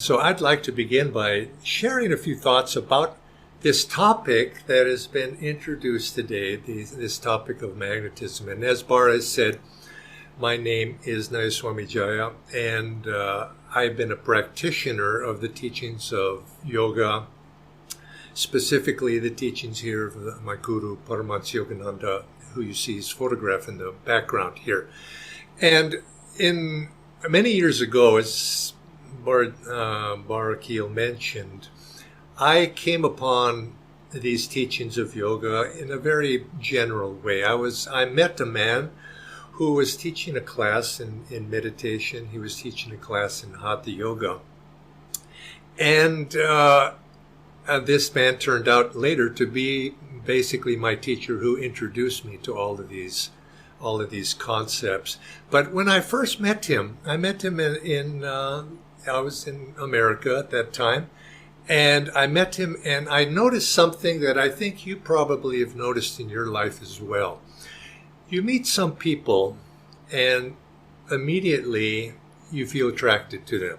So I'd like to begin by sharing a few thoughts about this topic that has been introduced today, this topic of magnetism. And as Bar has said, my name is Nayaswami Jaya, and I've been a practitioner of the teachings of yoga, specifically the teachings here of my guru, Paramahansa Yogananda, who you see his photograph in the background here. And many years ago, as Barakil mentioned, I came upon these teachings of yoga in a very general way. I met a man who was teaching a class in meditation. He was teaching a class in Hatha Yoga. And this man turned out later to be basically my teacher who introduced me to all of these concepts. But when I first met him, I was in America at that time, and I met him and I noticed something that I think you probably have noticed in your life as well. You meet some people and immediately you feel attracted to them.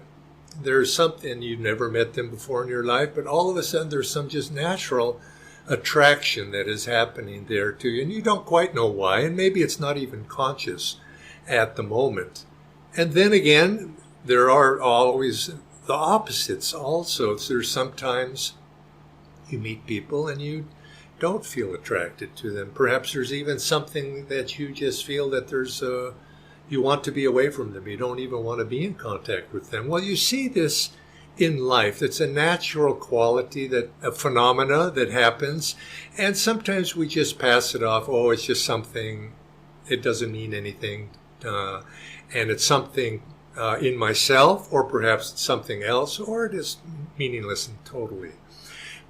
There's something, you've never met them before in your life, but all of a sudden there's some just natural attraction that is happening there to you, and you don't quite know why, and maybe it's not even conscious at the moment. And then again, there are always the opposites also. There's sometimes you meet people and you don't feel attracted to them. Perhaps there's even something that you just feel that you want to be away from them. You don't even want to be in contact with them. Well, you see this in life. It's a natural quality, a phenomena that happens, and sometimes we just pass it off. Oh, it's just something, it doesn't mean anything, and it's something in myself, or perhaps it's something else, or it is meaningless and totally.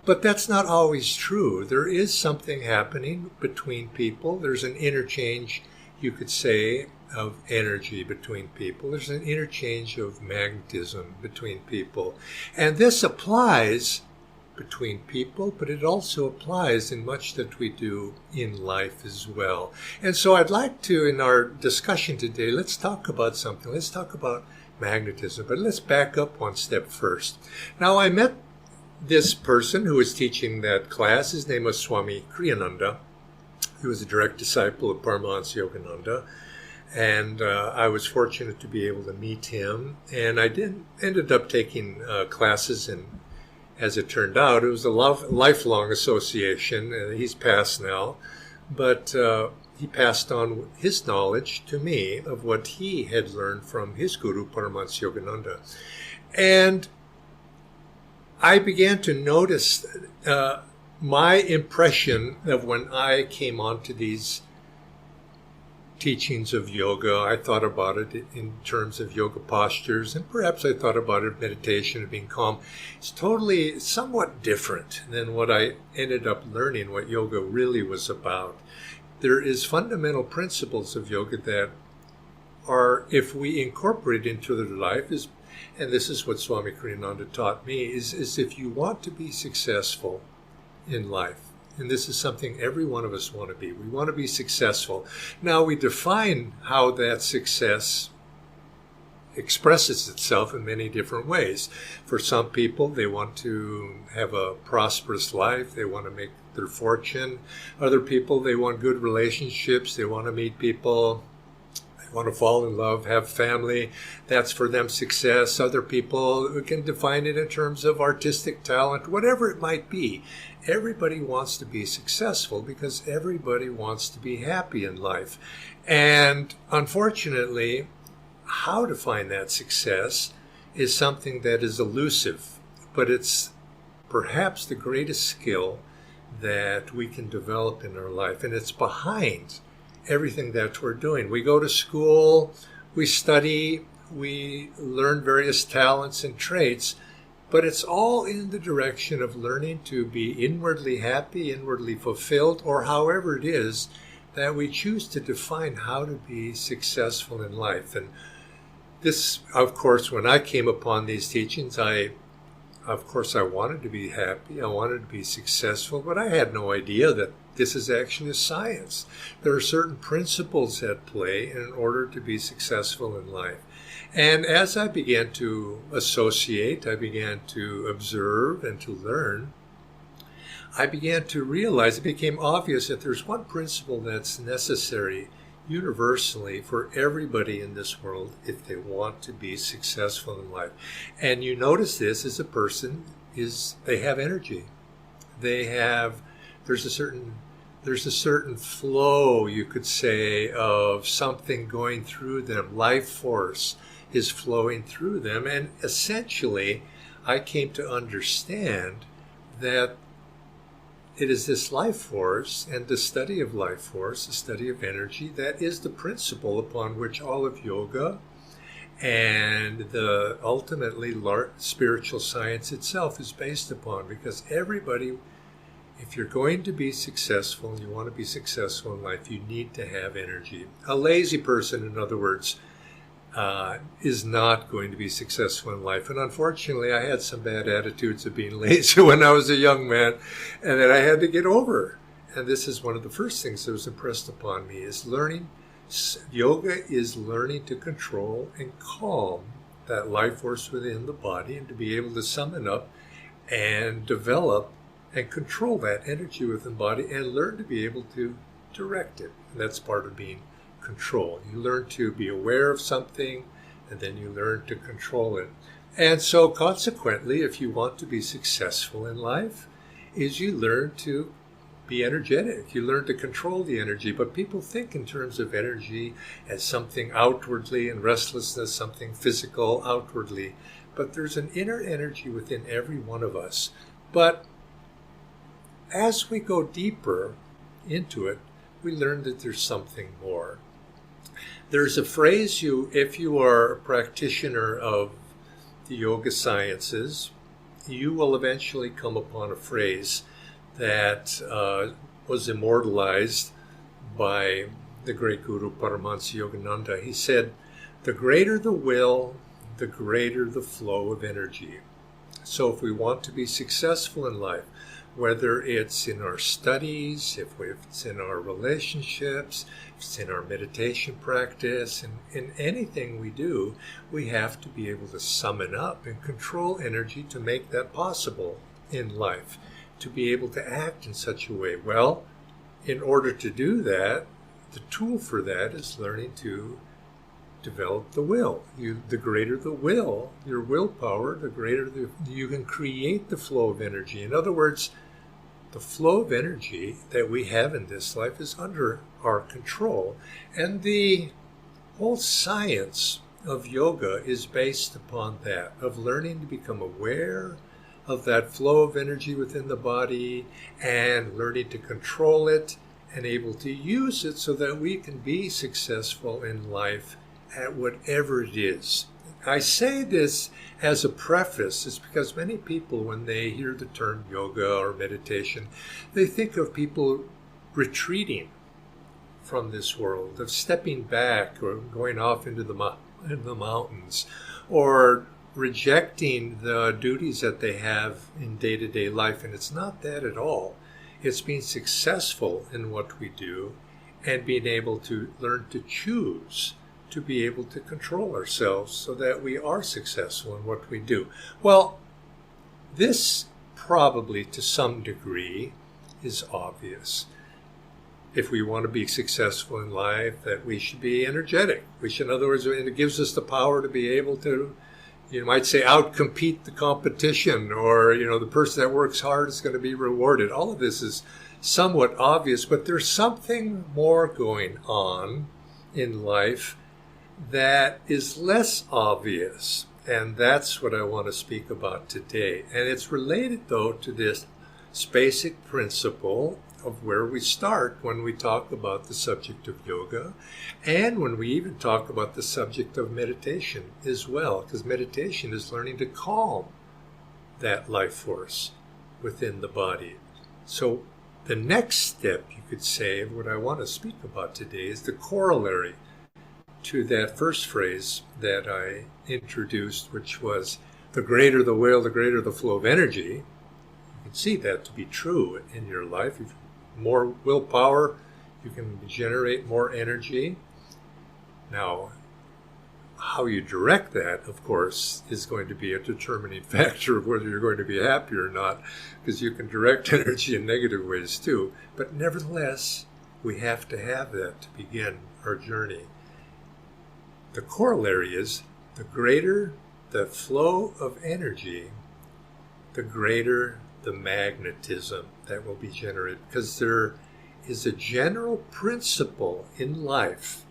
But that's not always true. There is something happening between people. There's an interchange, you could say, of energy between people. There's an interchange of magnetism between people. And this applies between people, but it also applies in much that we do in life as well. And so I'd like to, in our discussion today, let's talk about something. Let's talk about magnetism, but let's back up one step first. Now, I met this person who was teaching that class. His name was Swami Kriyananda. He was a direct disciple of Paramahansa Yogananda. And I was fortunate to be able to meet him. And I ended up taking classes, and as it turned out, it was a lifelong association. He's passed now, but he passed on his knowledge to me of what he had learned from his guru, Paramahansa Yogananda. And I began to notice my impression of when I came onto these teachings of yoga. I thought about it in terms of yoga postures, and perhaps I thought about it meditation and being calm. It's totally somewhat different than what I ended up learning, what yoga really was about. There is fundamental principles of yoga that are, if we incorporate into their life, and this is what Swami Kriyananda taught me, is if you want to be successful in life, and this is something every one of us want to be. We want to be successful. Now, we define how that success expresses itself in many different ways. For some people, they want to have a prosperous life. They want to make their fortune. Other people, they want good relationships. They want to meet people. They want to fall in love, have family. That's for them success. Other people can define it in terms of artistic talent, whatever it might be. Everybody wants to be successful because everybody wants to be happy in life. And unfortunately, how to find that success is something that is elusive, but it's perhaps the greatest skill that we can develop in our life. And it's behind everything that we're doing. We go to school, we study, we learn various talents and traits, but it's all in the direction of learning to be inwardly happy, inwardly fulfilled, or however it is that we choose to define how to be successful in life. And this, of course, when I came upon these teachings, I wanted to be happy, I wanted to be successful, but I had no idea that this is actually a science. There are certain principles at play in order to be successful in life. And as I began to associate, I began to observe and to learn, I began to realize, it became obvious that there's one principle that's necessary universally for everybody in this world if they want to be successful in life. And you notice this as a person is they have energy. There's a certain flow, you could say, of something going through them. Life force is flowing through them. And essentially, I came to understand that it is this life force and the study of life force, the study of energy, that is the principle upon which all of yoga and the ultimately spiritual science itself is based upon. Because everybody, if you're going to be successful and you want to be successful in life, you need to have energy. A lazy person, in other words, is not going to be successful in life. And unfortunately, I had some bad attitudes of being lazy when I was a young man, and that I had to get over. And this is one of the first things that was impressed upon me, is learning. Yoga is learning to control and calm that life force within the body, and to be able to summon up and develop and control that energy within the body, and learn to be able to direct it. And that's part of being control. You learn to be aware of something, and then you learn to control it. And so consequently, if you want to be successful in life, is you learn to be energetic. You learn to control the energy. But people think in terms of energy as something outwardly, and restlessness, something physical outwardly. But there's an inner energy within every one of us. But as we go deeper into it, we learn that there's something more. There's a phrase, if you are a practitioner of the yoga sciences, you will eventually come upon a phrase that was immortalized by the great Guru Paramahansa Yogananda. He said, "The greater the will, the greater the flow of energy." So if we want to be successful in life, whether it's in our studies, if it's in our relationships, if it's in our meditation practice, and in anything we do, we have to be able to summon up and control energy to make that possible in life, to be able to act in such a way. Well, in order to do that, the tool for that is learning to develop the will. The greater the will, your willpower, the greater you can create the flow of energy. In other words, the flow of energy that we have in this life is under our control. And the whole science of yoga is based upon that, of learning to become aware of that flow of energy within the body, and learning to control it and able to use it so that we can be successful in life at whatever it is. I say this as a preface, is because many people, when they hear the term yoga or meditation, they think of people retreating from this world, of stepping back or going off into the mountains, or rejecting the duties that they have in day-to-day life. And it's not that at all. It's being successful in what we do and being able to learn to choose to be able to control ourselves so that we are successful in what we do. Well, this probably to some degree is obvious. If we want to be successful in life, that we should be energetic. We should, in other words, it gives us the power to be able to, you might say, outcompete the competition, or, the person that works hard is going to be rewarded. All of this is somewhat obvious, but there's something more going on in life that is less obvious, and that's what I want to speak about today. And it's related, though, to this basic principle of where we start when we talk about the subject of yoga, and when we even talk about the subject of meditation as well, because meditation is learning to calm that life force within the body. So the next step, you could say, of what I want to speak about today is the corollary to that first phrase that I introduced, which was, the greater the will, the greater the flow of energy. You can see that to be true in your life. If you have more willpower, you can generate more energy. Now, how you direct that, of course, is going to be a determining factor of whether you're going to be happy or not, because you can direct energy in negative ways too. But nevertheless, we have to have that to begin our journey. The corollary is, the greater the flow of energy, the greater the magnetism that will be generated. Because there is a general principle in life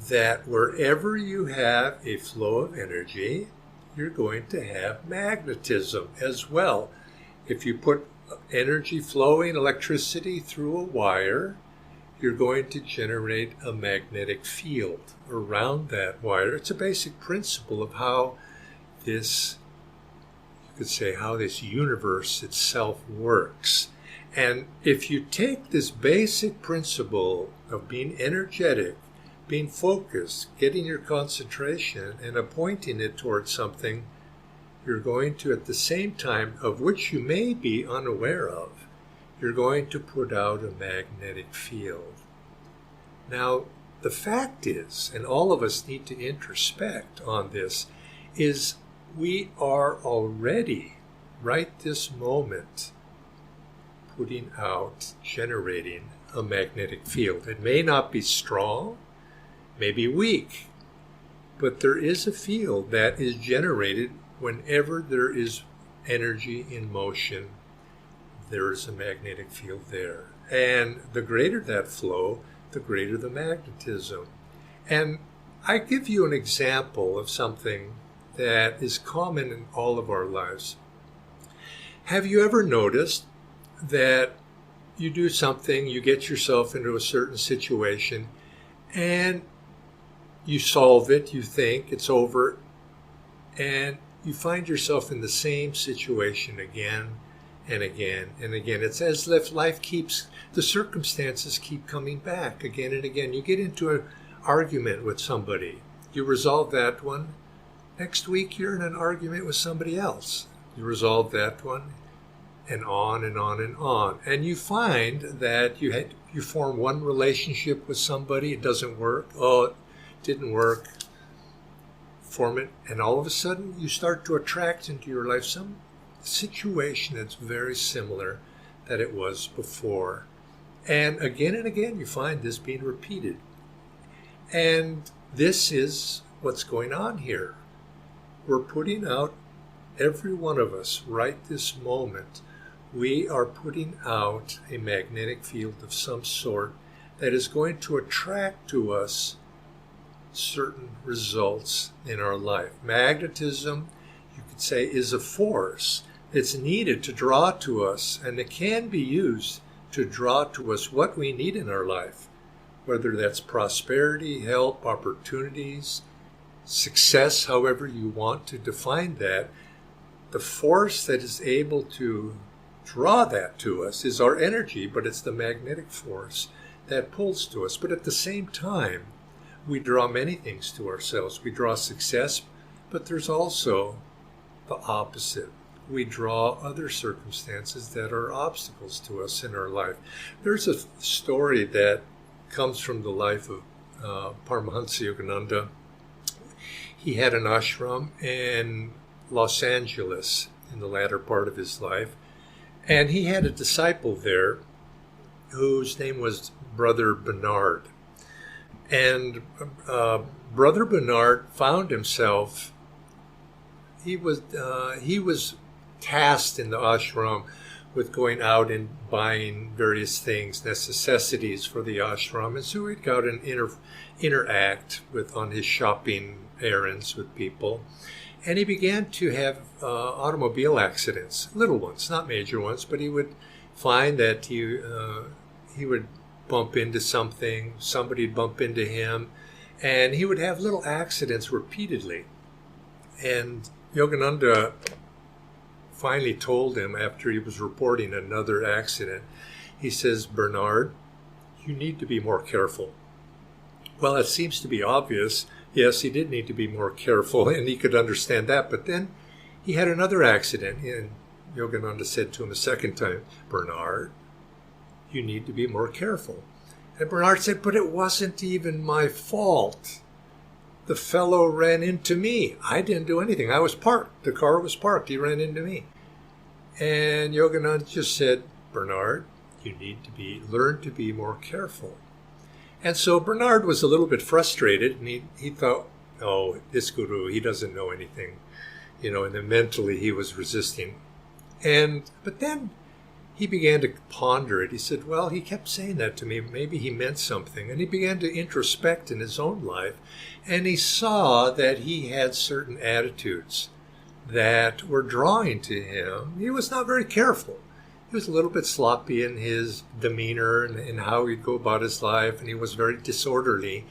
that wherever you have a flow of energy, you're going to have magnetism as well. If you put energy flowing, electricity through a wire, you're going to generate a magnetic field around that wire. It's a basic principle of how this, you could say, how this universe itself works. And if you take this basic principle of being energetic, being focused, getting your concentration and appointing it towards something, you're going to, at the same time, of which you may be unaware of, you're going to put out a magnetic field. Now, the fact is, and all of us need to introspect on this, is we are already, right this moment, putting out, generating a magnetic field. It may not be strong, may be weak, but there is a field that is generated whenever there is energy in motion. There is a magnetic field there. And the greater that flow, the greater the magnetism. And I give you an example of something that is common in all of our lives. Have you ever noticed that you do something, you get yourself into a certain situation, and you solve it, you think it's over, and you find yourself in the same situation again and again and again. It's as if life keeps, the circumstances keep coming back again and again. You get into an argument with somebody, you resolve that one. Next week you're in an argument with somebody else. You resolve that one, and on and on and on. And you find that you form one relationship with somebody, it doesn't work. Oh, it didn't work. Form it, and all of a sudden you start to attract into your life some situation that's very similar that it was before. And again you find this being repeated. And this is what's going on here. We're putting out, every one of us right this moment, we are putting out a magnetic field of some sort that is going to attract to us certain results in our life. Magnetism, you could say, is a force that's needed to draw to us, and it can be used to draw to us what we need in our life, whether that's prosperity, help, opportunities, success, however you want to define that. The force that is able to draw that to us is our energy, but it's the magnetic force that pulls to us. But at the same time, we draw many things to ourselves. We draw success, but there's also the opposite. We draw other circumstances that are obstacles to us in our life. There's a story that comes from the life of Paramahansa Yogananda. He had an ashram in Los Angeles in the latter part of his life, and he had a disciple there whose name was Brother Bernard. And Brother Bernard found himself, he was tasked in the ashram with going out and buying various things, necessities for the ashram. And so he'd go out and interact on his shopping errands with people. And he began to have automobile accidents, little ones, not major ones, but he would find that he would bump into something, somebody'd bump into him, and he would have little accidents repeatedly. And Yogananda finally told him, after he was reporting another accident, he says, "Bernard, you need to be more careful." Well, it seems to be obvious. Yes, he did need to be more careful, and he could understand that. But then he had another accident, and Yogananda said to him a second time, "Bernard, you need to be more careful." And Bernard said, "But it wasn't even my fault." the fellow ran into me. I didn't do anything. I was parked. The car was parked. He ran into me. And Yogananda just said, Bernard, you need to learn to be more careful. And so Bernard was a little bit frustrated, and he thought, oh, this guru, he doesn't know anything. And then mentally he was resisting. But then he began to ponder it. He said, well, he kept saying that to me. Maybe he meant something. And he began to introspect in his own life. And he saw that he had certain attitudes that were drawing to him. He was not very careful. He was a little bit sloppy in his demeanor and how he'd go about his life. And he was very disorderly.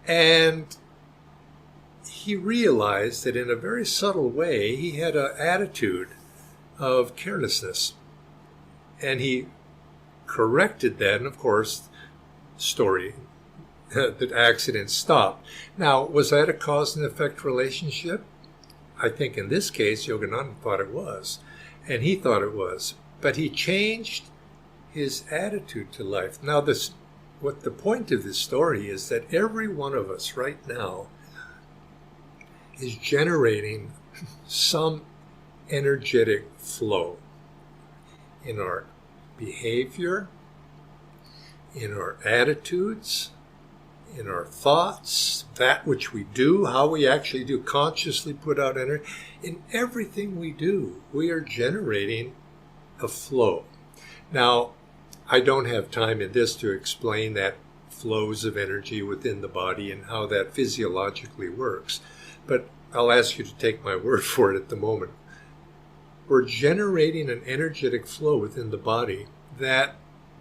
And he realized that in a very subtle way, he had an attitude of carelessness. And he corrected that, and of course, the accident stopped. Now, was that a cause and effect relationship? I think in this case, Yogananda thought it was, and he thought it was. But he changed his attitude to life. Now, what the point of this story is that every one of us right now is generating some energetic flow in our behavior, in our attitudes, in our thoughts, that which we do, how we actually do consciously put out energy. In everything we do, we are generating a flow. Now, I don't have time in this to explain that flows of energy within the body and how that physiologically works, but I'll ask you to take my word for it at the moment. We're generating an energetic flow within the body that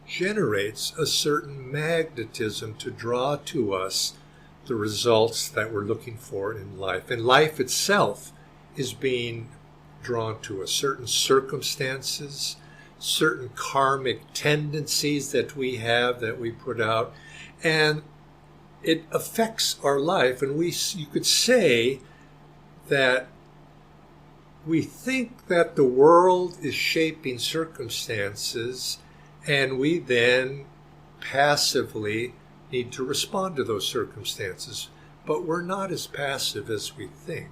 generates a certain magnetism to draw to us the results that we're looking for in life. And life itself is being drawn to us. Certain circumstances, certain karmic tendencies that we have, that we put out, and it affects our life. And you could say that we think that the world is shaping circumstances, and we then passively need to respond to those circumstances. But we're not as passive as we think.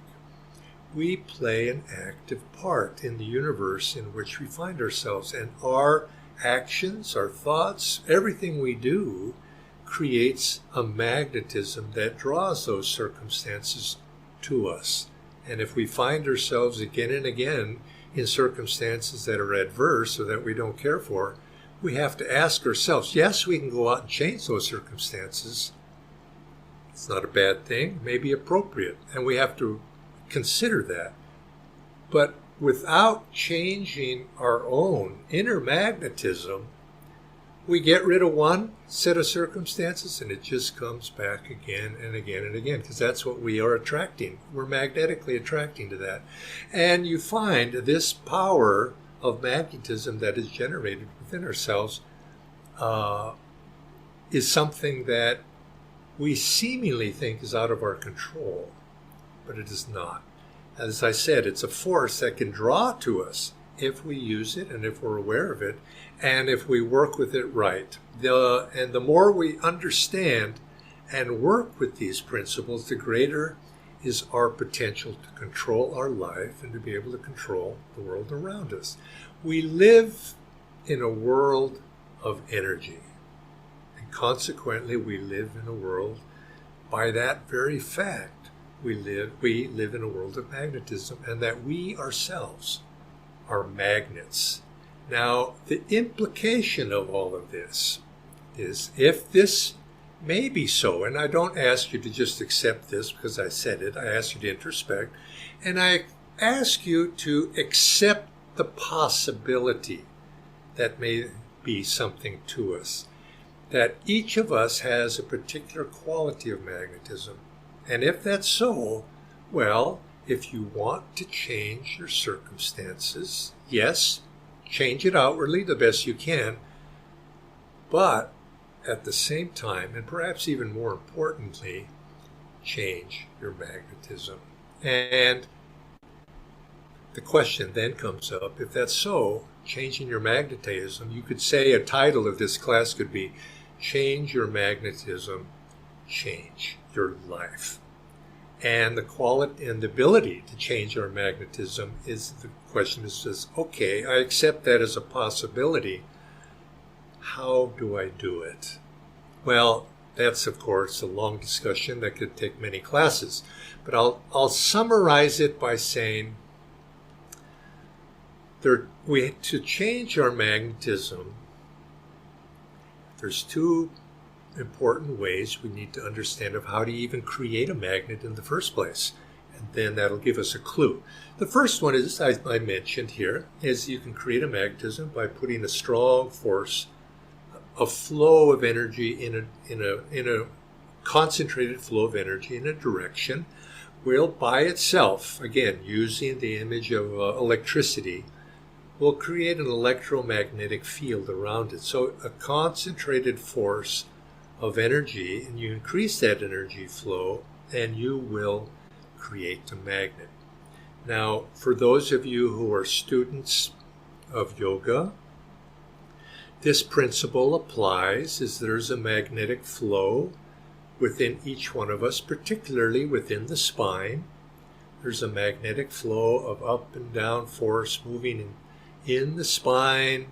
We play an active part in the universe in which we find ourselves, and our actions, our thoughts, everything we do creates a magnetism that draws those circumstances to us. And if we find ourselves again and again in circumstances that are adverse or that we don't care for, we have to ask ourselves, yes, we can go out and change those circumstances. It's not a bad thing, maybe appropriate, and we have to consider that. But without changing our own inner magnetism, we get rid of one set of circumstances and it just comes back again and again and again, because that's what we are attracting. We're magnetically attracting to that. And you find this power of magnetism that is generated within ourselves is something that we seemingly think is out of our control, but it is not. As I said, it's a force that can draw to us if we use it and if we're aware of it and if we work with it right. And the more we understand and work with these principles, the greater is our potential to control our life and to be able to control the world around us. We live in a world of energy, and consequently we live in a world, by that very fact, we live in a world of magnetism, and that we ourselves are magnets. Now, the implication of all of this is, if this may be so, and I don't ask you to just accept this because I said it, I ask you to introspect, and I ask you to accept the possibility that may be something to us, that each of us has a particular quality of magnetism. And if that's so, well, if you want to change your circumstances, yes, change it outwardly the best you can, but at the same time, and perhaps even more importantly, change your magnetism. And the question then comes up, if that's so, changing your magnetism, you could say a title of this class could be Change Your Magnetism, Change Your Life. And the quality and the ability to change our magnetism is the question is, okay, I accept that as a possibility. How do I do it? Well, that's, of course, a long discussion that could take many classes. But I'll summarize it by saying to change our magnetism, there's two important ways we need to understand of how to even create a magnet in the first place. And then that'll give us a clue. The first one is, I mentioned here, is you can create a magnetism by putting a strong force, a flow of energy in a concentrated flow of energy in a direction will by itself, again using the image of electricity, will create an electromagnetic field around it. So a concentrated force of energy, and you increase that energy flow, and you will create a magnet. Now, for those of you who are students of yoga, this principle applies as there's a magnetic flow within each one of us, particularly within the spine. There's a magnetic flow of up and down force moving in the spine,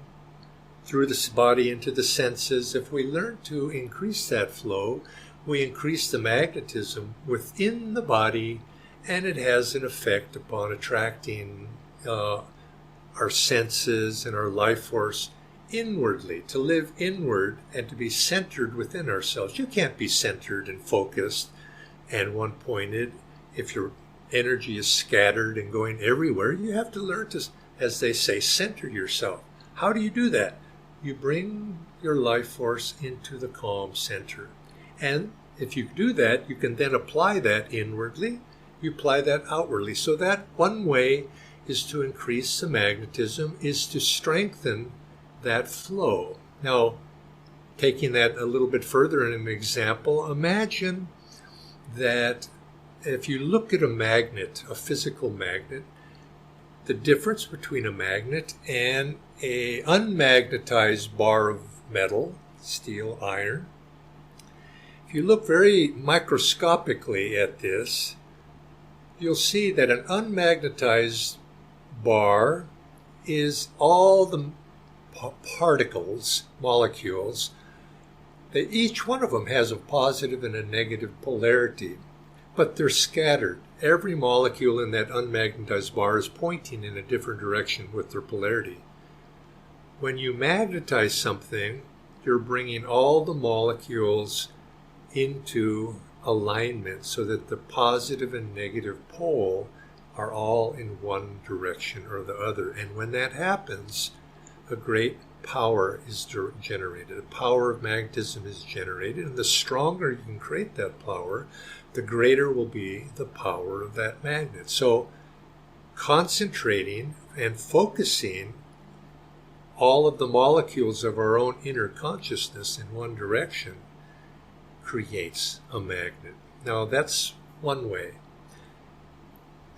through the body into the senses. If we learn to increase that flow, we increase the magnetism within the body, and it has an effect upon attracting our senses and our life force inwardly, to live inward and to be centered within ourselves. You can't be centered and focused and one-pointed if your energy is scattered and going everywhere. You have to learn to, as they say, center yourself. How do you do that? You bring your life force into the calm center. And if you do that, you can then apply that inwardly. You apply that outwardly. So that one way is to increase the magnetism, is to strengthen that flow. Now, taking that a little bit further in an example, imagine that if you look at a magnet, a physical magnet, the difference between a magnet and an unmagnetized bar of metal, steel, iron, if you look very microscopically at this, you'll see that an unmagnetized bar is all the particles, molecules, that each one of them has a positive and a negative polarity, but they're scattered. Every molecule in that unmagnetized bar is pointing in a different direction with their polarity. When you magnetize something, you're bringing all the molecules into alignment so that the positive and negative pole are all in one direction or the other. And when that happens, a great power is generated. A power of magnetism is generated, and the stronger you can create that power, the greater will be the power of that magnet. So concentrating and focusing all of the molecules of our own inner consciousness in one direction creates a magnet. Now that's one way.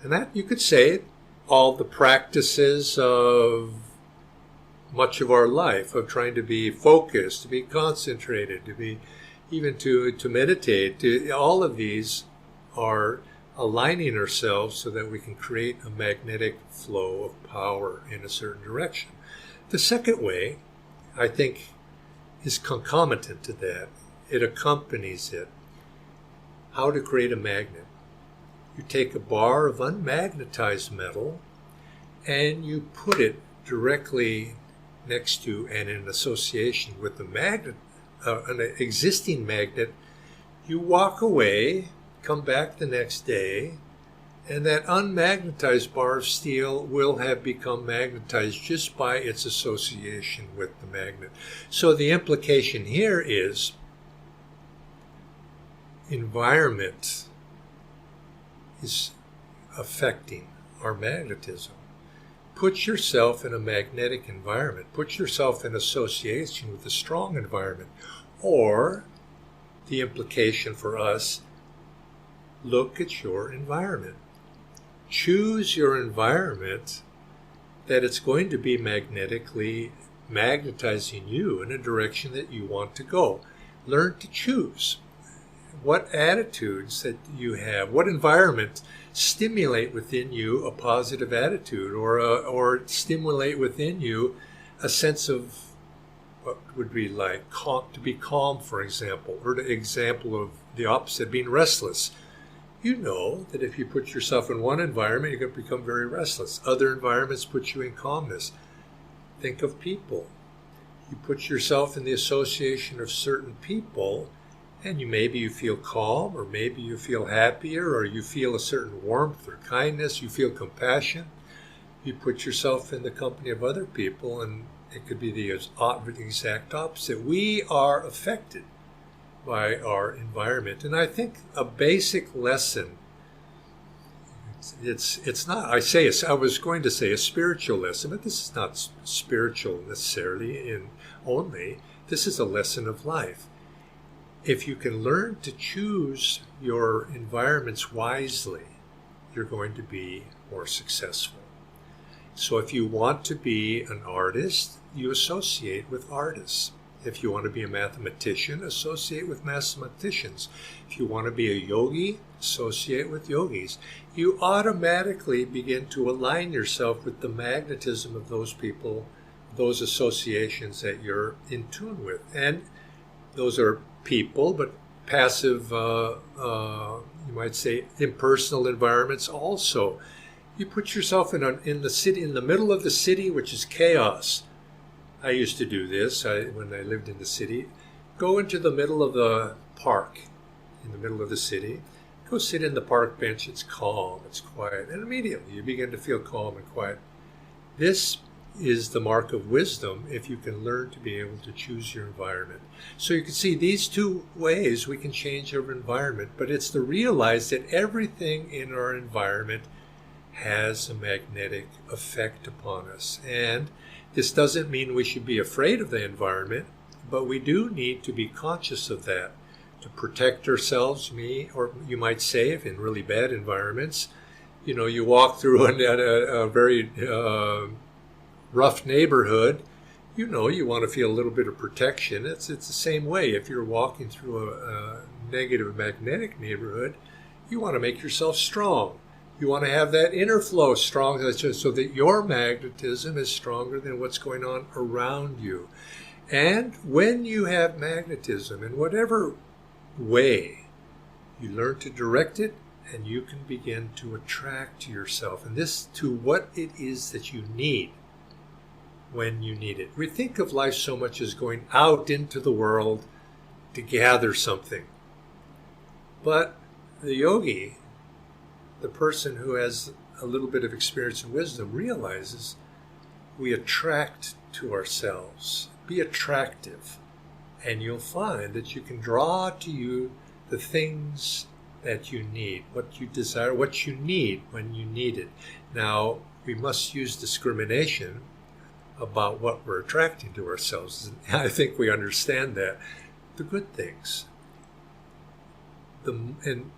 And that, you could say, all the practices of much of our life, of trying to be focused, to be concentrated, to be even to meditate, all of these are aligning ourselves so that we can create a magnetic flow of power in a certain direction. The second way, I think, is concomitant to that. It accompanies it. How to create a magnet. You take a bar of unmagnetized metal and you put it directly next to and in association with the magnet, an existing magnet. You walk away, come back the next day, and that unmagnetized bar of steel will have become magnetized just by its association with the magnet. So the implication here is environment is affecting our magnetism. Put yourself in a magnetic environment. Put yourself in association with a strong environment. Or, the implication for us, look at your environment. Choose your environment that it's going to be magnetically magnetizing you in a direction that you want to go. Learn to choose. what attitudes that you have, what environment stimulate within you a positive attitude, or stimulate within you a sense of what would be like to be calm, for example, or the example of the opposite, being restless. You know that if you put yourself in one environment, you're going to become very restless. Other environments put you in calmness. Think of people. You put yourself in the association of certain people, and maybe you feel calm, or maybe you feel happier, or you feel a certain warmth or kindness, you feel compassion. You put yourself in the company of other people, and it could be the exact opposite. We are affected by our environment. And I think a basic lesson, it's not, I was going to say a spiritual lesson, but this is not spiritual necessarily only. This is a lesson of life. If you can learn to choose your environments wisely, you're going to be more successful. So if you want to be an artist, you associate with artists. If you want to be a mathematician, associate with mathematicians. If you want to be a yogi, associate with yogis. You automatically begin to align yourself with the magnetism of those people, those associations that you're in tune with. And those are people, but passive, you might say, impersonal environments also. You put yourself in the middle of the city, which is chaos. I used to do this when I lived in the city. Go into the middle of the park, in the middle of the city. Go sit in the park bench. It's calm, it's quiet, and immediately you begin to feel calm and quiet. This is the mark of wisdom if you can learn to be able to choose your environment. So you can see these two ways we can change our environment, but it's to realize that everything in our environment has a magnetic effect upon us. And this doesn't mean we should be afraid of the environment, but we do need to be conscious of that to protect ourselves. Or you might say, if in really bad environments, you walk through a very rough neighborhood, you want to feel a little bit of protection. It's the same way. If you're walking through a negative magnetic neighborhood, you want to make yourself strong. You want to have that inner flow strong so that your magnetism is stronger than what's going on around you. And when you have magnetism, in whatever way, you learn to direct it, and you can begin to attract to yourself, and this to what it is that you need when you need it. We think of life so much as going out into the world to gather something. But the yogi, the person who has a little bit of experience and wisdom, realizes we attract to ourselves. Be attractive, and you'll find that you can draw to you the things that you need, what you desire, what you need when you need it. Now, we must use discrimination about what we're attracting to ourselves. I think we understand that. The good things. And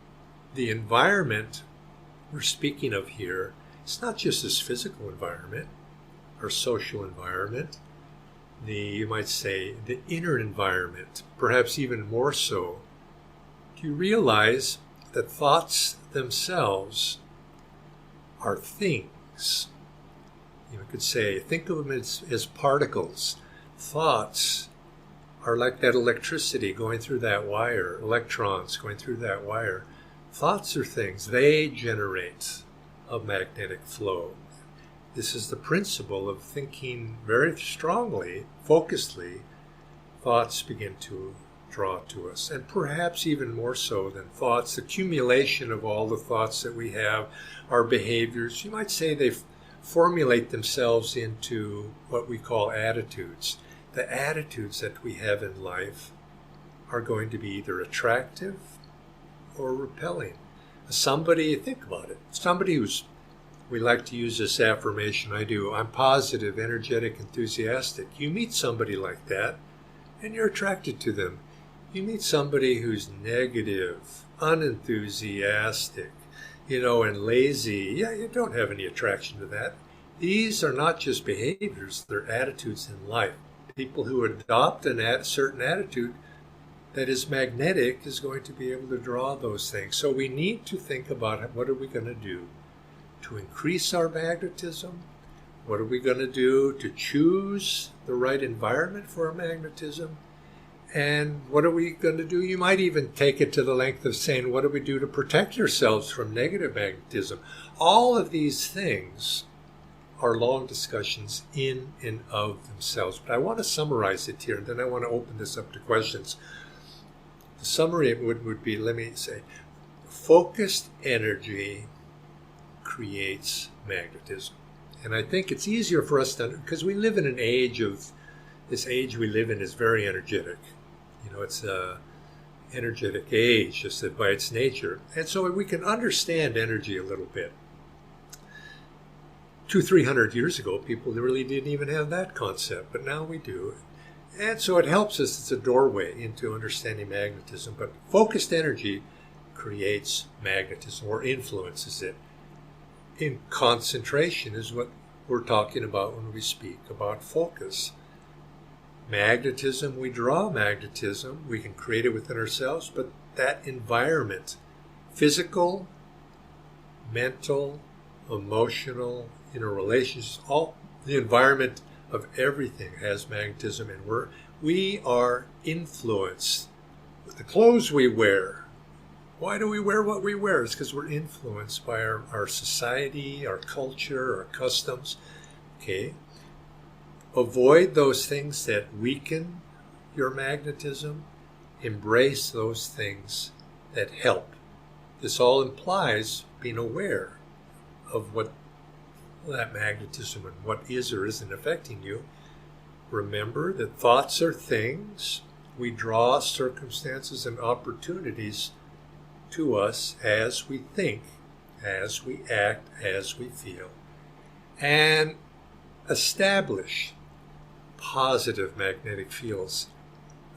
the environment we're speaking of here, it's not just this physical environment, our social environment, you might say, the inner environment, perhaps even more so. Do you realize that thoughts themselves are things? You could say, think of them as particles. Thoughts are like that electricity going through that wire, electrons going through that wire. Thoughts are things. They generate a magnetic flow. This is the principle of thinking very strongly, focusedly. Thoughts begin to draw to us, and perhaps even more so than thoughts, the accumulation of all the thoughts that we have, our behaviors. You might say they formulate themselves into what we call attitudes. The attitudes that we have in life are going to be either attractive or repelling. Somebody, think about it, we like to use this affirmation, I do, I'm positive, energetic, enthusiastic. You meet somebody like that, and you're attracted to them. You meet somebody who's negative, unenthusiastic, and lazy. Yeah, you don't have any attraction to that. These are not just behaviors, they're attitudes in life. People who adopt a certain attitude that is magnetic is going to be able to draw those things. So we need to think about what are we going to do to increase our magnetism? What are we going to do to choose the right environment for our magnetism? And what are we going to do? You might even take it to the length of saying, what do we do to protect ourselves from negative magnetism? All of these things are long discussions in and of themselves. But I want to summarize it here, and then I want to open this up to questions. The summary would be, let me say, focused energy creates magnetism. And I think it's easier for us to, because we live in an age of, this age we live in is very energetic. You know, it's a energetic age, just by its nature. And so we can understand energy a little bit. 200-300 years ago, people really didn't even have that concept, but now we do. And so it helps us, it's a doorway into understanding magnetism. But focused energy creates magnetism or influences it. In concentration is what we're talking about when we speak about focus. Magnetism, we draw magnetism, we can create it within ourselves, but that environment, physical, mental, emotional, relationships, all the environment of everything has magnetism, and we are influenced with the clothes we wear. Why do we wear what we wear? It's because we're influenced by our society, our culture, our customs. Okay. Avoid those things that weaken your magnetism. Embrace those things that help. This all implies being aware of what that magnetism and what is or isn't affecting you. Remember that thoughts are things. We draw circumstances and opportunities to us as we think, as we act, as we feel. And establish positive magnetic fields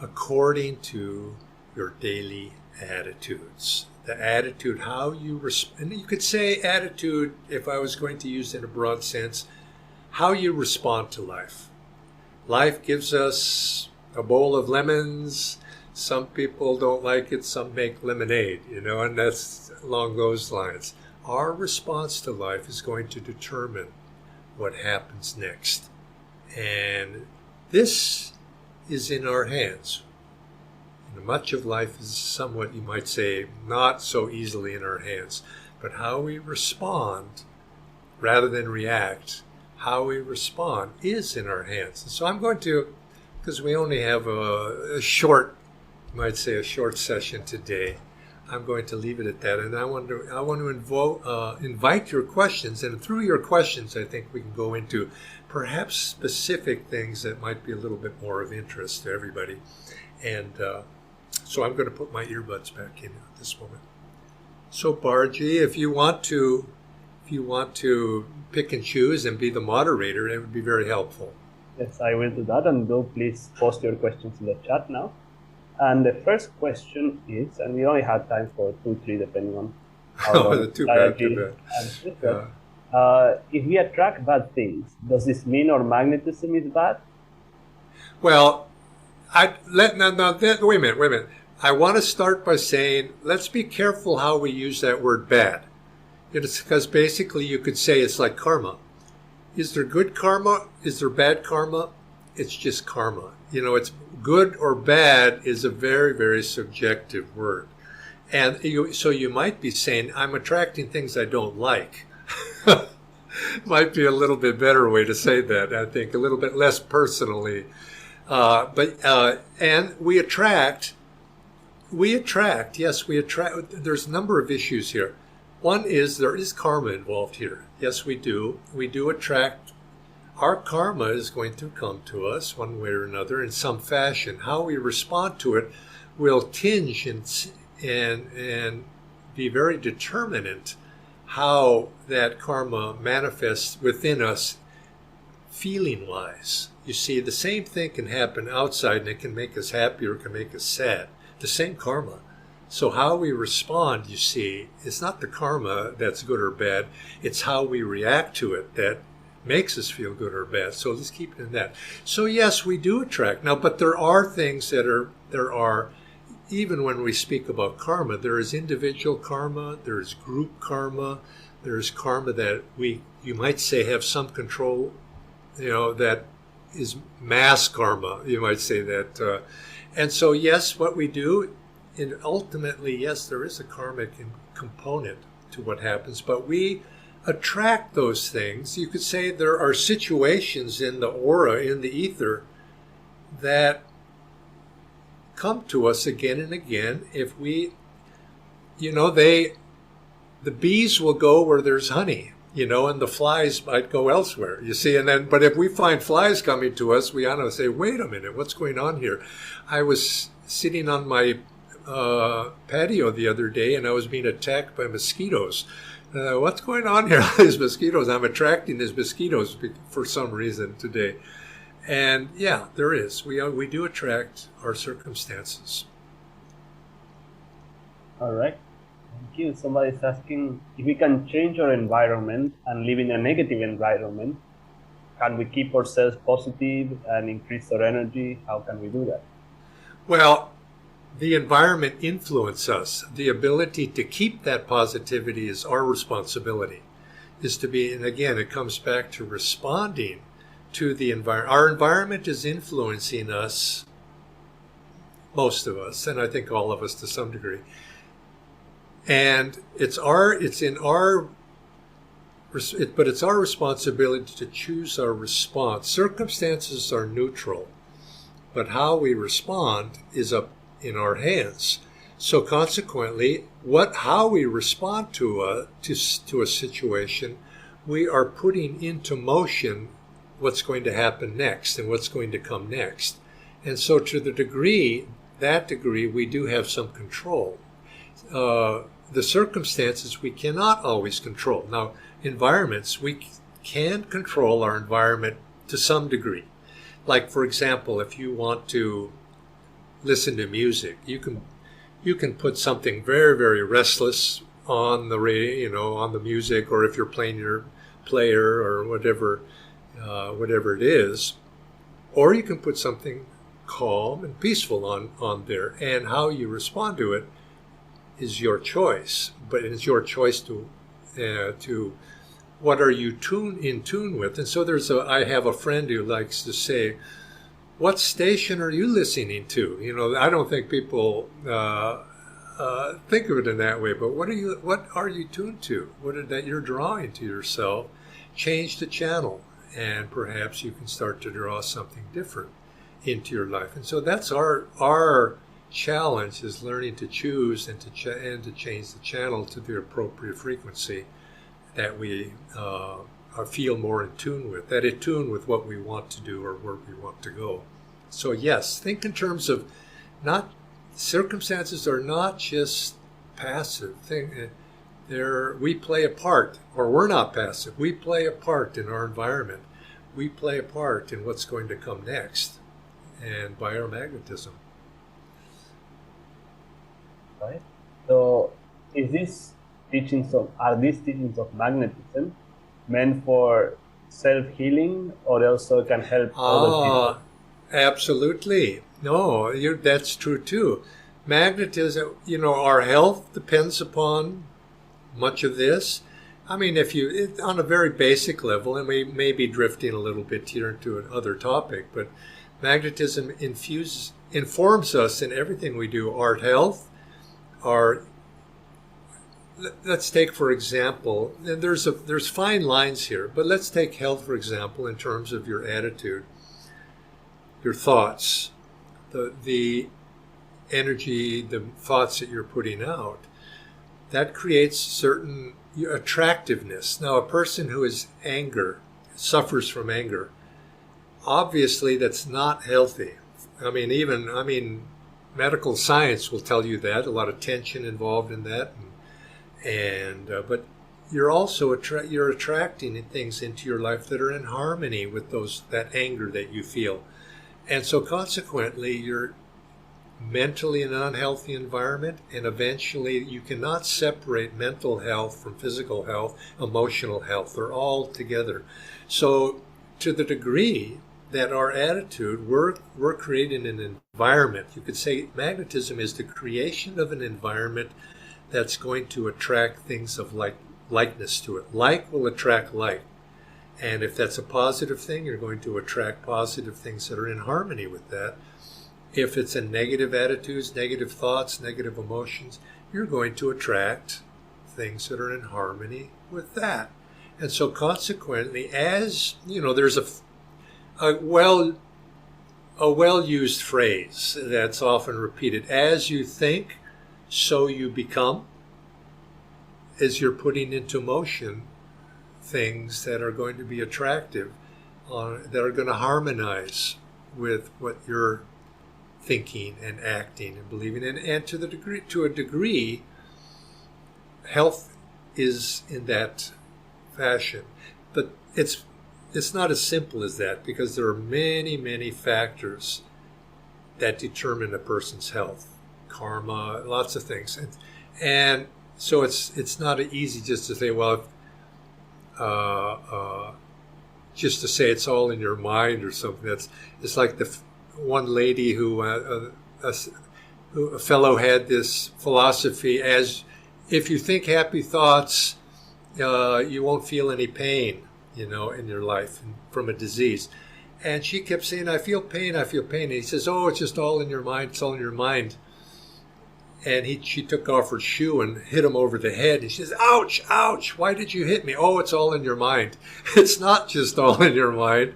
according to your daily attitudes. The attitude, how you respond, and you could say attitude, if I was going to use it in a broad sense, how you respond to life. Life gives us a bowl of lemons. Some people don't like it, some make lemonade, and that's along those lines. Our response to life is going to determine what happens next. And this is in our hands. Much of life is somewhat, you might say, not so easily in our hands. But how we respond, rather than react, how we respond is in our hands. And so I'm going to, because we only have a short, you might say a short session today, I'm going to leave it at that. And I want to invite your questions. And through your questions, I think we can go into perhaps specific things that might be a little bit more of interest to everybody. And so I'm going to put my earbuds back in at this moment. So Barji, if you want to pick and choose and be the moderator, it would be very helpful. Yes, I will do that. And do please post your questions in the chat now. And the first question is, and we only had time for 2-3 depending on how too bad. If we attract bad things, does this mean our magnetism is bad? Well, wait a minute. I want to start by saying, let's be careful how we use that word bad. It's because basically you could say it's like karma. Is there good karma? Is there bad karma? It's just karma. It's good or bad is a very, very subjective word. And so you might be saying, I'm attracting things I don't like. Might be a little bit better way to say that, I think, a little bit less personally. And we attract, yes, we attract. There's a number of issues here. One is there is karma involved here. Yes, we do. We do attract. Our karma is going to come to us one way or another in some fashion. How we respond to it will tinge and be very determinant how that karma manifests within us feeling-wise. You see, the same thing can happen outside and it can make us happy or it can make us sad. The same karma. So how we respond, you see, it's not the karma that's good or bad. It's how we react to it that makes us feel good or bad. So let's keep it in that. So yes, we do attract. Now, but there are things that are even when we speak about karma, there is individual karma, there is group karma, there is karma that you might say, have some control, that is mass karma, you might say that. And so, yes, what we do, and ultimately, yes, there is a karmic component to what happens, but we attract those things. You could say there are situations in the aura, in the ether, that come to us again and again. If we, the bees will go where there's honey, and the flies might go elsewhere, you see. But if we find flies coming to us, we ought to say, wait a minute, what's going on here? I was sitting on my patio the other day, and I was being attacked by mosquitoes. What's going on here? These mosquitoes, I'm attracting these mosquitoes for some reason today. And yeah, there is. We do attract our circumstances. All right. Thank you. Somebody's asking if we can change our environment and live in a negative environment. Can we keep ourselves positive and increase our energy? How can we do that? Well, the environment influences us. The ability to keep that positivity is our responsibility. And again, it comes back to responding to the environment. Our environment is influencing us, most of us, and I think all of us to some degree. And it's our responsibility to choose our response. Circumstances are neutral, but how we respond is up in our hands. So consequently, how we respond to a situation, we are putting into motion what's going to happen next and what's going to come next. And so to that degree, we do have some control. The circumstances we cannot always control. Now, environments, we can control our environment to some degree. Like, for example, if you want to listen to music, you can put something very, very restless on the radio, on the music, or if you're playing your player or whatever it is, or you can put something calm and peaceful on there. And how you respond to it is your choice, but it's your choice to what are you in tune with. And so I have a friend who likes to say, what station are you listening to? I don't think people think of it in that way, but what are you tuned to? What is that you're drawing to yourself? Change the channel, and perhaps you can start to draw something different into your life. And so that's our challenge, is learning to choose and to change the channel to the appropriate frequency that we feel more in tune with, that in tune with what we want to do or where we want to go. So yes, think in terms of circumstances are not just passive. We play a part, or we're not passive. We play a part in our environment. We play a part in what's going to come next, and by our magnetism. Right. So, are these teachings of magnetism meant for self-healing, or also can help other people? Absolutely. No, that's true too. Magnetism, our health depends upon much of this. I mean, on a very basic level, and we may be drifting a little bit here into another topic, but magnetism informs us in everything we do. Our health, let's take, for example, and there's fine lines here, but let's take health, for example, in terms of your attitude, your thoughts, the energy, the thoughts that you're putting out. That creates certain attractiveness. Now, a person who suffers from anger, obviously that's not healthy. I mean, medical science will tell you that, a lot of tension involved in that, but you're also you're attracting things into your life that are in harmony with that anger that you feel. And so consequently, you're mentally in an unhealthy environment, and eventually you cannot separate mental health from physical health, emotional health. They're all together. So to the degree that our attitude, we're creating an environment. You could say magnetism is the creation of an environment that's going to attract things of likeness to it. Like will attract like. And if that's a positive thing, you're going to attract positive things that are in harmony with that. If it's a negative attitudes, negative thoughts, negative emotions, you're going to attract things that are in harmony with that. And so consequently, as you know, there's a well-used phrase that's often repeated: as you think, so you become. As you're putting into motion things that are going to be attractive, that are going to harmonize with what you're thinking and acting and believing in. And to a degree, health is in that fashion. But it's not as simple as that, because there are many, many factors that determine a person's health. Karma, lots of things. And so it's not easy just to say, well, just to say it's all in your mind or something. It's like the one lady who a fellow had this philosophy: as if you think happy thoughts, you won't feel any pain, in your life from a disease. And she kept saying, I feel pain. And he says, oh, it's just all in your mind. It's all in your mind. And she took off her shoe and hit him over the head. And she says, ouch, ouch, why did you hit me? Oh, it's all in your mind. It's not just all in your mind,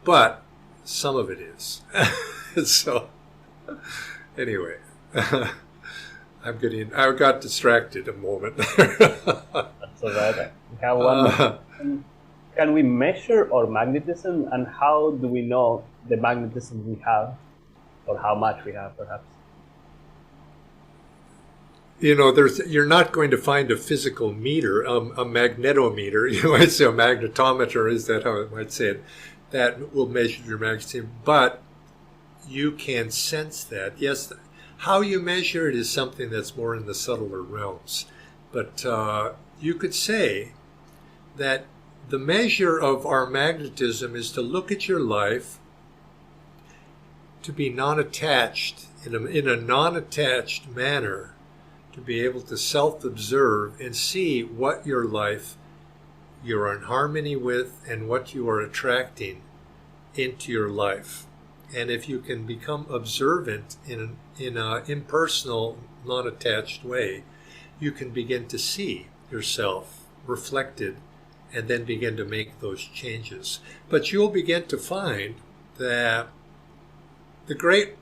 but some of it is. So, anyway, I got distracted a moment there. That's all right. We have one. Can we measure our magnetism, and how do we know the magnetism we have, or how much we have, perhaps? You're not going to find a physical meter, a magnetometer. You might say a magnetometer. Is that how I might say it? That will measure your magnetism, but you can sense that. Yes, how you measure it is something that's more in the subtler realms. But you could say that the measure of our magnetism is to look at your life, to be non-attached, in a non-attached manner, to be able to self-observe and see what your life you're in harmony with and what you are attracting into your life. And if you can become observant in an impersonal, non-attached way, you can begin to see yourself reflected and then begin to make those changes. But you'll begin to find that the great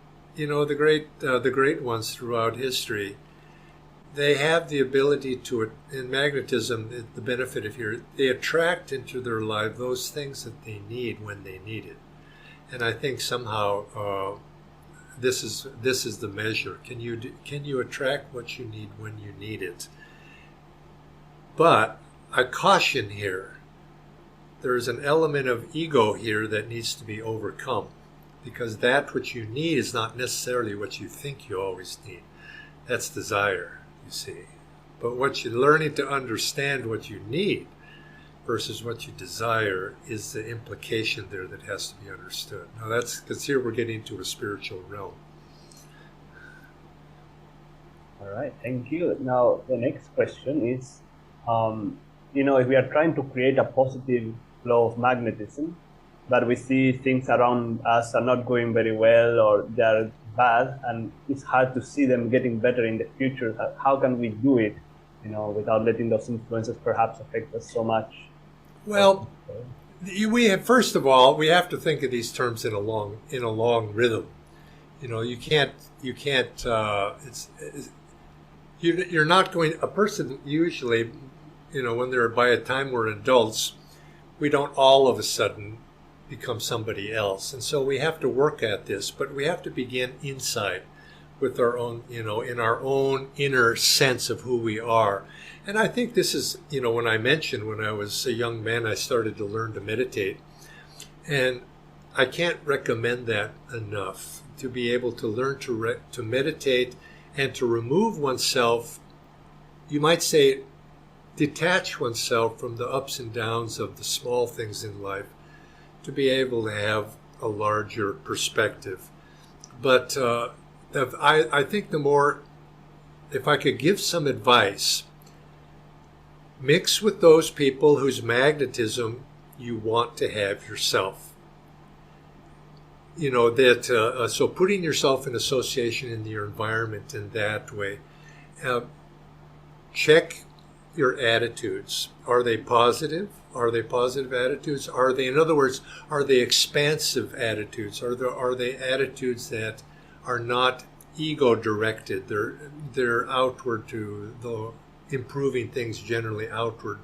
ones throughout history, they have the ability to, in magnetism, the benefit of here, they attract into their life those things that they need when they need it. And I think somehow this is the measure. Can you attract what you need when you need it? But I caution here. There is an element of ego here that needs to be overcome, because that which you need is not necessarily what you think you always need. That's desire. You see, but what you're learning to understand what you need versus what you desire is the implication there that has to be understood. Now that's because here we're getting to a spiritual realm. All right, thank you. Now the next question is, if we are trying to create a positive flow of magnetism, but we see things around us are not going very well, or they're bad, and it's hard to see them getting better in the future. How can we do it, without letting those influences perhaps affect us so much? Well, first of all, we have to think of these terms in a long rhythm. You can't. You're not going. A person usually, when they're by a time we're adults, we don't all of a sudden become somebody else. And so we have to work at this, but we have to begin inside with our own, in our own inner sense of who we are. And I think this is, when I mentioned when I was a young man, I started to learn to meditate. And I can't recommend that enough, to be able to learn to meditate and to remove oneself, you might say, detach oneself from the ups and downs of the small things in life, to be able to have a larger perspective. But I think the more, if I could give some advice, mix with those people whose magnetism you want to have yourself. So putting yourself in association in your environment in that way. Check your attitudes. Are they positive? Are they positive attitudes? Are they, in other words, are they expansive attitudes? Are they attitudes that are not ego-directed? They're outward to the improving things generally outward,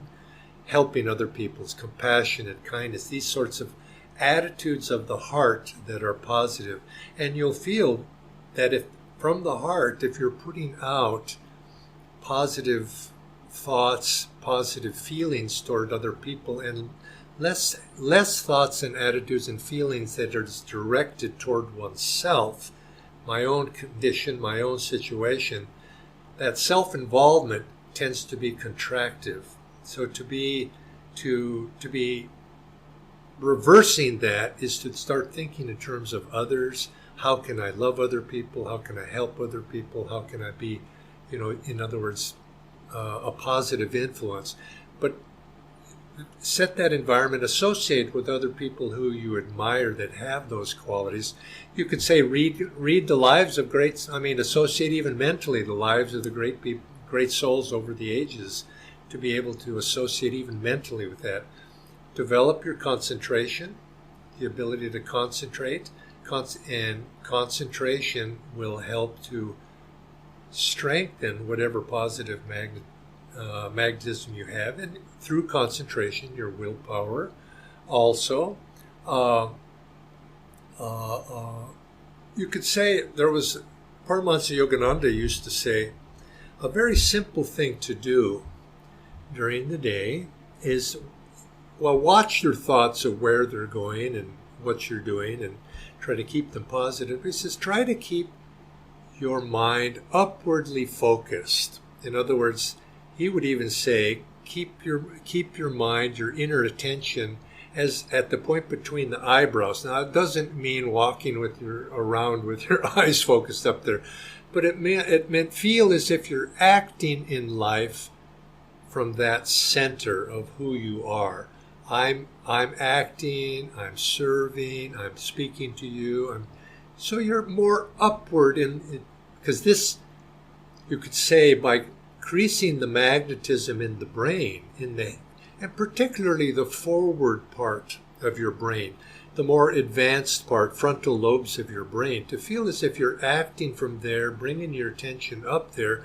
helping other people's compassionate kindness, these sorts of attitudes of the heart that are positive. And you'll feel that if from the heart, if you're putting out positive thoughts, positive feelings toward other people, and less thoughts and attitudes and feelings that are directed toward oneself, my own condition, my own situation, that self-involvement tends to be contractive. So to be reversing that is to start thinking in terms of others. How can I love other people? How can I help other people? How can I be, in other words, a positive influence? But set that environment, associate with other people who you admire that have those qualities. You could say read the lives of associate even mentally the lives of the great people, great souls over the ages, to be able to associate even mentally with that. Develop your concentration, the ability to concentrate, and concentration will help to strengthen whatever positive magnetism you have, and through concentration, your willpower. Also, you could say, there was Paramahansa Yogananda used to say, a very simple thing to do during the day is, watch your thoughts of where they're going and what you're doing, and try to keep them positive. He says, try to keep your mind upwardly focused. In other words, he would even say, keep your mind, your inner attention, as at the point between the eyebrows. Now, it doesn't mean walking around with your eyes focused up there, but it meant feel as if you're acting in life from that center of who you are. I'm acting, I'm serving, I'm speaking to you. So you're more upward because this, you could say, by increasing the magnetism in the brain, and particularly the forward part of your brain, the more advanced part, frontal lobes of your brain, to feel as if you're acting from there, bringing your attention up there.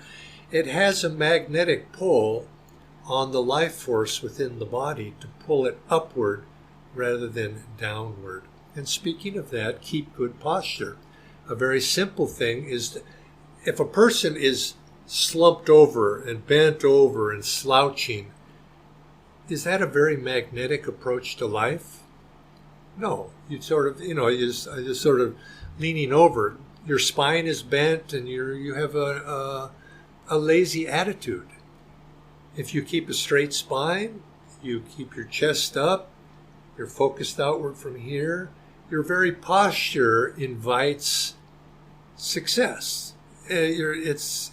It has a magnetic pull on the life force within the body to pull it upward rather than downward. And speaking of that, keep good posture. A very simple thing is, if a person is slumped over and bent over and slouching, is that a very magnetic approach to life? No. You you're just sort of leaning over. Your spine is bent and you have a lazy attitude. If you keep a straight spine, you keep your chest up, you're focused outward from here, your very posture invites success. It's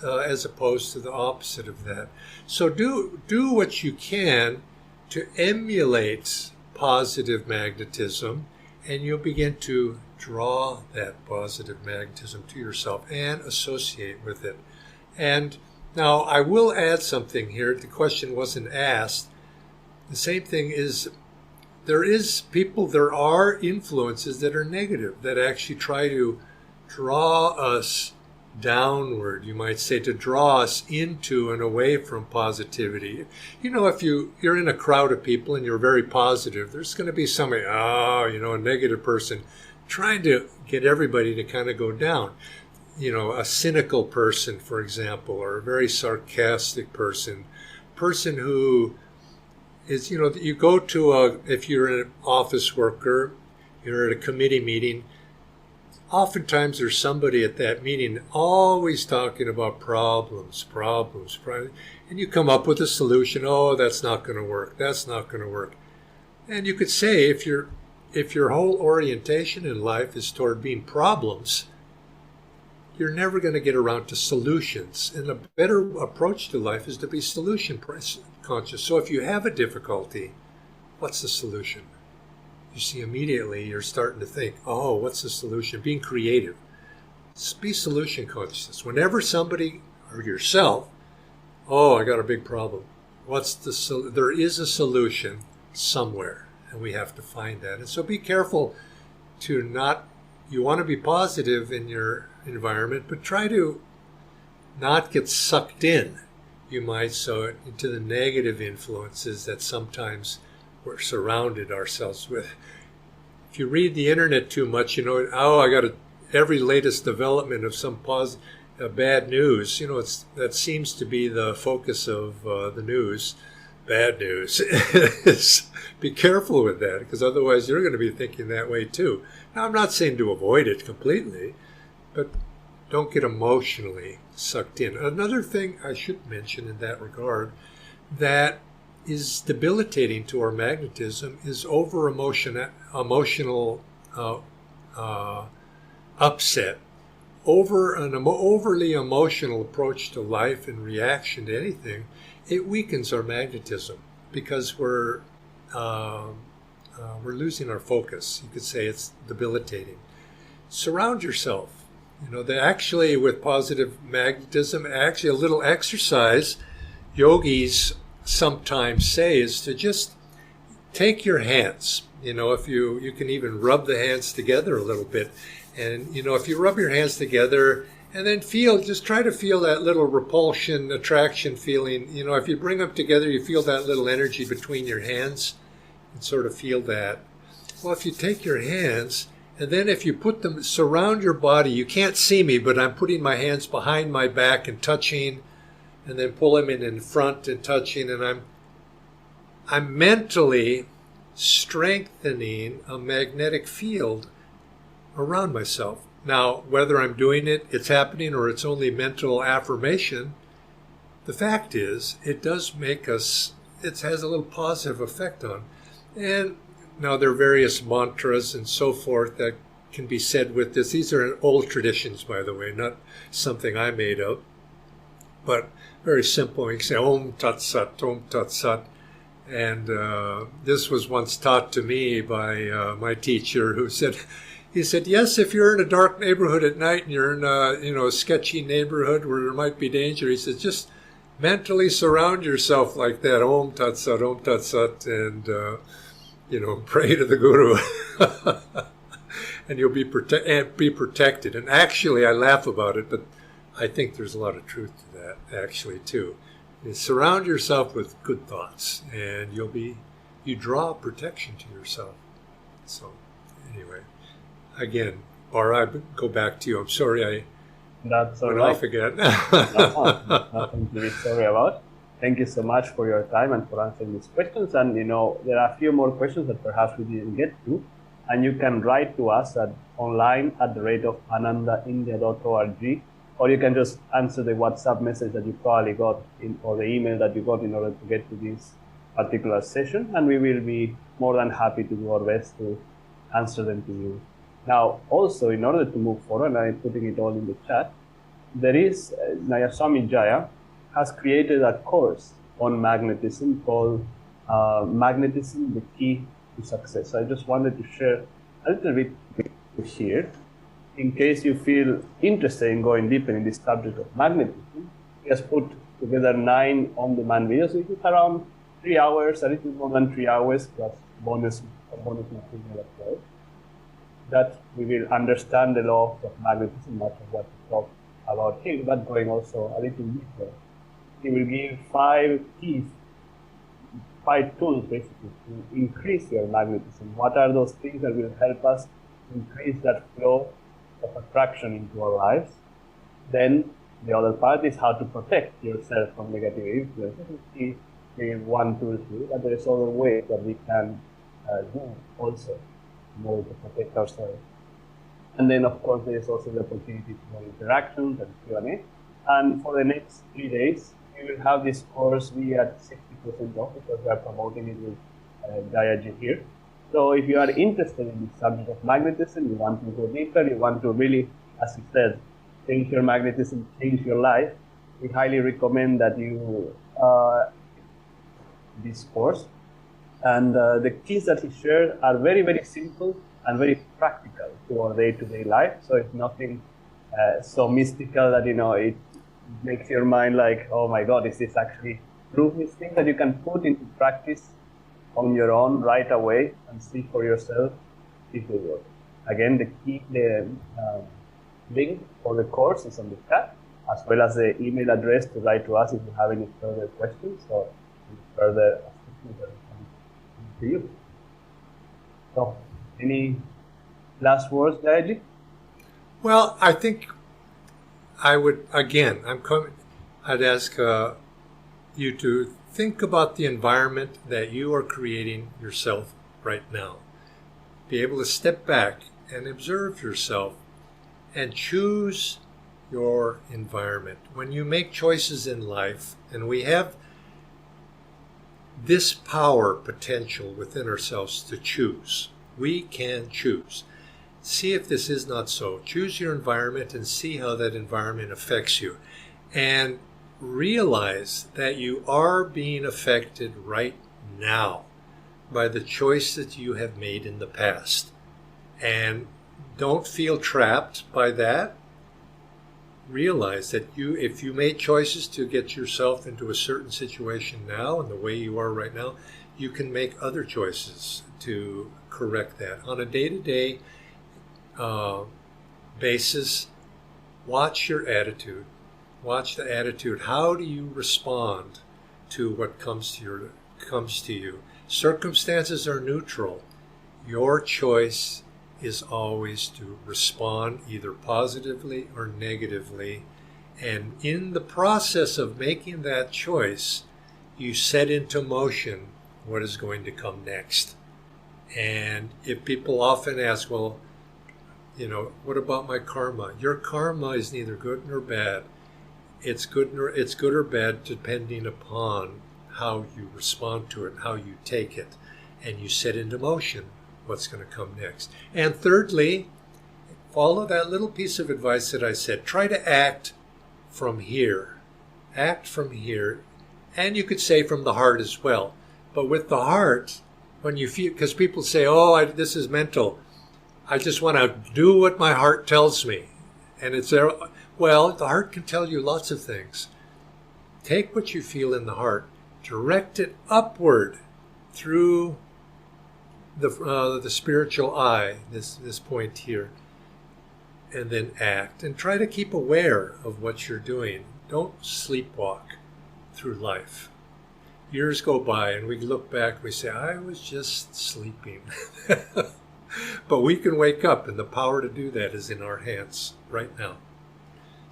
as opposed to the opposite of that. So do what you can to emulate positive magnetism, and you'll begin to draw that positive magnetism to yourself and associate with it. And now, I will add something here. The question wasn't asked. The same thing is, there are influences that are negative, that actually try to draw us downward, you might say, to draw us into and away from positivity. If you're in a crowd of people and you're very positive, there's going to be somebody, a negative person, trying to get everybody to kind of go down. A cynical person, for example, or a very sarcastic person who is, you go to if you're an office worker, you're at a committee meeting, oftentimes there's somebody at that meeting always talking about problems, and you come up with a solution. Oh, that's not going to work. And you could say, if you're if your whole orientation in life is toward being problems, you're never going to get around to solutions. And a better approach to life is to be solution conscious. So if you have a difficulty, what's the solution? You see, immediately you're starting to think, oh, what's the solution? Being creative. Be solution conscious. Whenever somebody or yourself, oh, I got a big problem. There is a solution somewhere, and we have to find that. And so be careful to you want to be positive in your environment, but try to not get sucked in, you might, so into the negative influences that sometimes we're surrounded ourselves with. If you read the internet too much, I got every latest development of some bad news. That seems to be the focus of the news. Bad news. Be careful with that, because otherwise you're going to be thinking that way too. Now, I'm not saying to avoid it completely, but don't get emotionally sucked in. Another thing I should mention in that regard that is debilitating to our magnetism is emotional upset. An overly emotional approach to life and reaction to anything, it weakens our magnetism because we're losing our focus. You could say it's debilitating. Surround yourself. Actually with positive magnetism, actually a little exercise yogis sometimes say is to just take your hands. If you can even rub the hands together a little bit. And, if you rub your hands together and then just try to feel that little repulsion, attraction feeling. If you bring them together, you feel that little energy between your hands and sort of feel that. Well, if you take your hands and then if you put them, surround your body, you can't see me, but I'm putting my hands behind my back and touching, and then pull them in front and touching, and I'm mentally strengthening a magnetic field around myself. Now, whether I'm doing it's happening, or it's only mental affirmation, the fact is, it does make us, it has a little positive effect on. And now there are various mantras and so forth that can be said with this. These are old traditions, by the way, not something I made up, but very simple. You can say Om Tat Sat, Om Tat Sat. And this was once taught to me by my teacher, who said, yes, if you're in a dark neighborhood at night and you're in a sketchy neighborhood where there might be danger, he says, just mentally surround yourself like that, Om Tat Sat, and pray to the Guru, and you'll be protected. And actually, I laugh about it, but I think there's a lot of truth to that, actually, too. You surround yourself with good thoughts, and you draw protection to yourself. So, anyway, again, Bara, I go back to you. I'm sorry That's all went right. off again. Nothing to be sorry about. Thank you so much for your time and for answering these questions. And there are a few more questions that perhaps we didn't get to. And you can write to us at online@anandaindia.org, or you can just answer the WhatsApp message that you probably got or the email that you got in order to get to this particular session. And we will be more than happy to do our best to answer them to you. Now, also, in order to move forward, and I'm putting it all in the chat, there is Nayaswami Jaya has created a course on magnetism called Magnetism, the Key to Success. I just wanted to share a little bit here, in case you feel interested in going deeper in this subject of magnetism. He has put together 9 on-demand videos, which is around 3 hours, a little more than 3 hours, plus bonus material as well, that we will understand the law of magnetism, much of what we talked about here, but going also a little deeper. He will give 5 keys, 5 tools basically to increase your magnetism. What are those things that will help us increase that flow of attraction into our lives? Then the other part is how to protect yourself from negative influences. He gave 1 tool here, but there is other ways that we can do also in order to protect ourselves. And then, of course, there is also the opportunity for interactions and Q&A. And for the next 3 days, we will have this course. We at 60% off because we are promoting it with Jaya here. So if you are interested in the subject of magnetism, you want to go deeper, you want to really, as he said, change your magnetism, change your life, we highly recommend that you this course. And the keys that he shared are very, very simple and very practical to our day-to-day life. So it's nothing so mystical that, it makes your mind like, oh my God, is this actually true? It's things that you can put into practice on your own right away and see for yourself if they work. Again, the link for the course is on the chat, as well as the email address to write to us if you have any further questions or further assistance that we can to you. So, any last words, Jaya? Well, I think I would, again, I'd ask you to think about the environment that you are creating yourself right now. Be able to step back and observe yourself and choose your environment. When you make choices in life, and we have this power potential within ourselves to choose, we can choose. See if this is not so. Choose your environment and see how that environment affects you. And realize that you are being affected right now by the choice that you have made in the past. And don't feel trapped by that. Realize that if you made choices to get yourself into a certain situation now and the way you are right now, you can make other choices to correct that. On a day-to-day basis, watch your attitude. Watch the attitude. How do you respond to what comes to you? Circumstances are neutral. Your choice is always to respond either positively or negatively. And in the process of making that choice, you set into motion what is going to come next. And if people often ask, well, what about my karma? Your karma is neither good nor bad. It's good or bad depending upon how you respond to it, how you take it, and you set into motion what's going to come next. And thirdly, follow that little piece of advice that I said. Try to act from here. Act from here. And you could say from the heart as well. But with the heart, when you feel, because people say, this is mental. I just want to do what my heart tells me. And it's there. Well, the heart can tell you lots of things. Take what you feel in the heart, direct it upward through the spiritual eye, this point here, and then act. And try to keep aware of what you're doing. Don't sleepwalk through life. Years go by and we look back, we say, I was just sleeping. But we can wake up, and the power to do that is in our hands right now.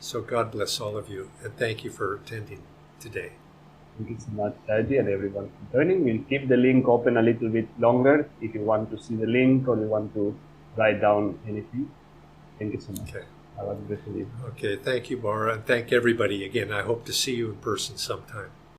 So God bless all of you, and thank you for attending today. Thank you so much, Jaya, and everyone for joining. We'll keep the link open a little bit longer if you want to see the link or you want to write down anything. Thank you so much. Okay. Have a good day. Okay, thank you, Bara, and thank everybody again. I hope to see you in person sometime.